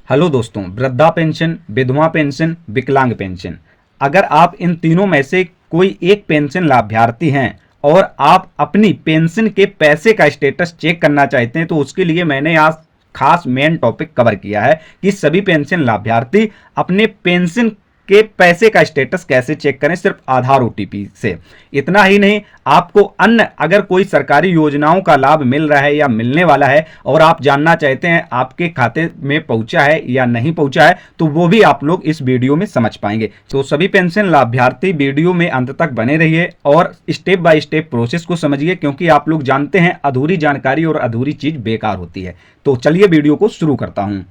Hello दोस्तों, वृद्धा pension, विधवा पेंशन, विकलांग पेंशन, अगर आप इन तीनों में से कोई एक पेंशन लाभार्थी हैं और आप अपनी पेंशन के पैसे का स्टेटस चेक करना चाहते हैं तो उसके लिए मैंने आज खास मेन टॉपिक कवर किया है कि सभी पेंशन लाभार्थी अपने पेंशन के पैसे का स्टेटस कैसे चेक करें सिर्फ आधार ओटीपी से। इतना ही नहीं, आपको अन्य अगर कोई सरकारी योजनाओं का लाभ मिल रहा है या मिलने वाला है और आप जानना चाहते हैं आपके खाते में पहुंचा है या नहीं पहुंचा है तो वो भी आप लोग इस वीडियो में समझ पाएंगे। तो सभी पेंशन लाभार्थी वीडियो में अंत तक बने रहिए और स्टेप बाय स्टेप प्रोसेस को समझिए, क्योंकि आप लोग जानते हैं अधूरी जानकारी और अधूरी चीज बेकार होती है। तो चलिए वीडियो को शुरू करता हूं।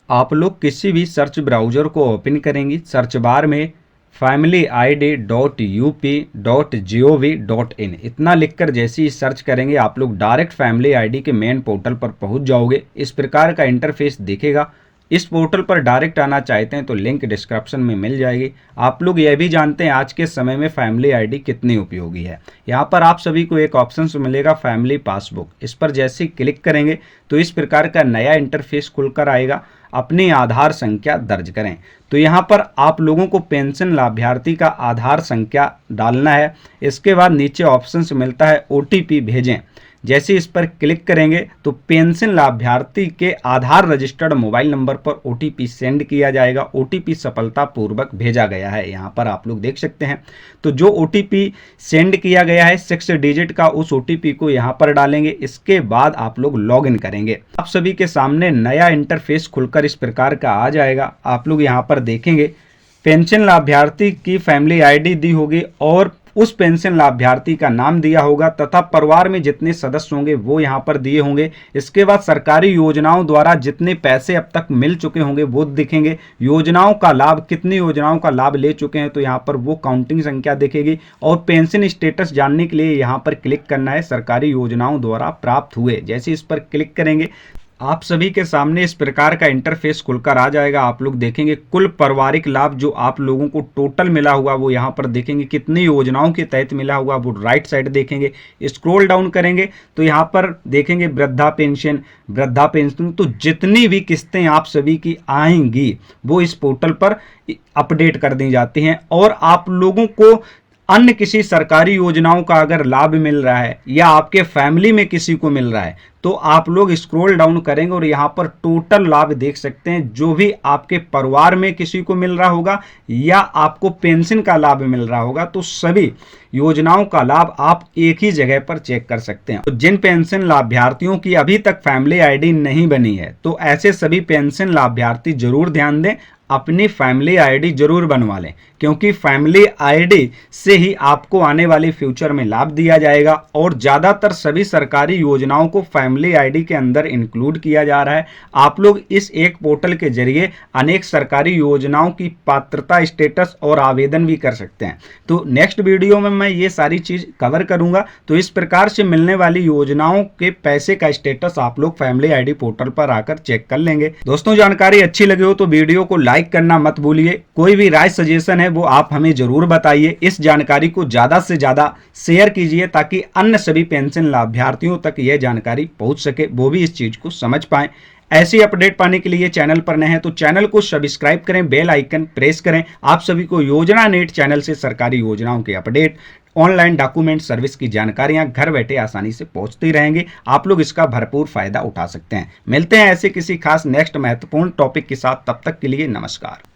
आप लोग किसी भी सर्च ब्राउज़र को ओपन करेंगे, सर्च बार में familyid.up.gov.in इतना लिखकर जैसे ही सर्च करेंगे आप लोग डायरेक्ट फैमिली आईडी के मेन पोर्टल पर पहुंच जाओगे। इस प्रकार का इंटरफेस दिखेगा। इस पोर्टल पर डायरेक्ट आना चाहते हैं तो लिंक डिस्क्रिप्शन में मिल जाएगी। आप लोग यह भी जानते हैं आज के समय में फैमिली आईडी कितनी उपयोगी है। यहाँ पर आप सभी को एक ऑप्शन मिलेगा फैमिली पासबुक। इस पर जैसे ही क्लिक करेंगे तो इस प्रकार का नया इंटरफेस खुलकर आएगा। अपनी आधार संख्या दर्ज करें। तो यहाँ पर आप लोगों को पेंशन लाभार्थी का आधार संख्या डालना है। इसके बाद नीचे ऑप्शन मिलता है ओटीपी भेजें। जैसे इस पर क्लिक करेंगे तो पेंशन लाभार्थी के आधार रजिस्टर्ड मोबाइल नंबर पर ओटीपी सेंड किया जाएगा। ओटीपी सफलतापूर्वक भेजा गया है, यहाँ पर आप लोग देख सकते हैं। तो जो ओटीपी सेंड किया गया है 6 डिजिट का, उस ओटीपी को यहाँ पर डालेंगे। इसके बाद आप लोग लॉगिन करेंगे। आप सभी के सामने नया इंटरफेस खुलकर इस प्रकार का आ जाएगा। आप लोग यहाँ पर देखेंगे पेंशन लाभार्थी की फैमिली आईडी दी होगी और उस पेंशन लाभार्थी का नाम दिया होगा तथा परिवार में जितने सदस्य होंगे वो यहाँ पर दिए होंगे। इसके बाद सरकारी योजनाओं द्वारा जितने पैसे अब तक मिल चुके होंगे वो दिखेंगे। योजनाओं का लाभ, कितनी योजनाओं का लाभ ले चुके हैं तो यहाँ पर वो काउंटिंग संख्या दिखेगी। और पेंशन स्टेटस जानने के लिए यहाँ पर क्लिक करना है सरकारी योजनाओं द्वारा प्राप्त हुए। जैसे इस पर क्लिक करेंगे आप सभी के सामने इस प्रकार का इंटरफेस खुलकर आ जाएगा। आप लोग देखेंगे कुल पारिवारिक लाभ जो आप लोगों को टोटल मिला हुआ वो यहाँ पर देखेंगे। कितनी योजनाओं के तहत मिला हुआ वो राइट साइड देखेंगे। स्क्रॉल डाउन करेंगे तो यहाँ पर देखेंगे वृद्धा पेंशन। तो जितनी भी किस्तें आप सभी की आएंगी वो इस पोर्टल पर अपडेट कर दी जाती हैं। और आप लोगों को अन्य किसी सरकारी योजनाओं का अगर लाभ मिल रहा है या आपके फैमिली में किसी को मिल रहा है तो आप लोग स्क्रॉल डाउन करेंगे और यहाँ पर टोटल लाभ देख सकते हैं। जो भी आपके परिवार में किसी को मिल रहा होगा या आपको पेंशन का लाभ मिल रहा होगा तो सभी योजनाओं का लाभ आप एक ही जगह पर चेक कर सकते हैं। तो जिन पेंशन लाभार्थियों की अभी तक फैमिली आईडी नहीं बनी है तो ऐसे सभी पेंशन लाभार्थी जरूर ध्यान दें, अपनी फैमिली आईडी जरूर बनवा लें, क्योंकि फैमिली आईडी से ही आपको आने वाली फ्यूचर में लाभ दिया जाएगा। और ज़्यादातर सभी सरकारी योजनाओं को फैमिली आईडी के अंदर इंक्लूड किया जा रहा है। आप लोग इस एक पोर्टल के जरिए अनेक सरकारी योजनाओं की पात्रता स्टेटस और आवेदन भी कर सकते हैं। तो नेक्स्ट वीडियो में मैं ये सारी चीज़ कवर करूंगा। तो इस प्रकार से मिलने वाली योजनाओं के पैसे का स्टेटस आप लोग फैमिली आईडी पोर्टल पर आकर चेक कर लेंगे। दोस्तों, जानकारी अच्छी लगी हो तो वीडियो को लाइक करना मत भूलिए। कोई भी राय सजेशन है वो आप हमें जरूर बताइए। इस जानकारी को ज्यादा से ज्यादा शेयर कीजिए ताकि अन्य सभी पेंशन लाभार्थियों तक यह जानकारी पहुंच सके, वो भी इस चीज को समझ पाएं। ऐसी अपडेट पाने के लिए चैनल पर नए हैं तो चैनल को सब्सक्राइब करें, बेल आइकन प्रेस करें। आप सभी को योजना नेट चैनल से सरकारी योजनाओं के अपडेट, ऑनलाइन डॉक्यूमेंट सर्विस की जानकारियां घर बैठे आसानी से पहुंचती रहेंगी। आप लोग इसका भरपूर फायदा उठा सकते हैं। मिलते हैं ऐसे किसी खास नेक्स्ट महत्वपूर्ण टॉपिक के साथ। तब तक के लिए नमस्कार।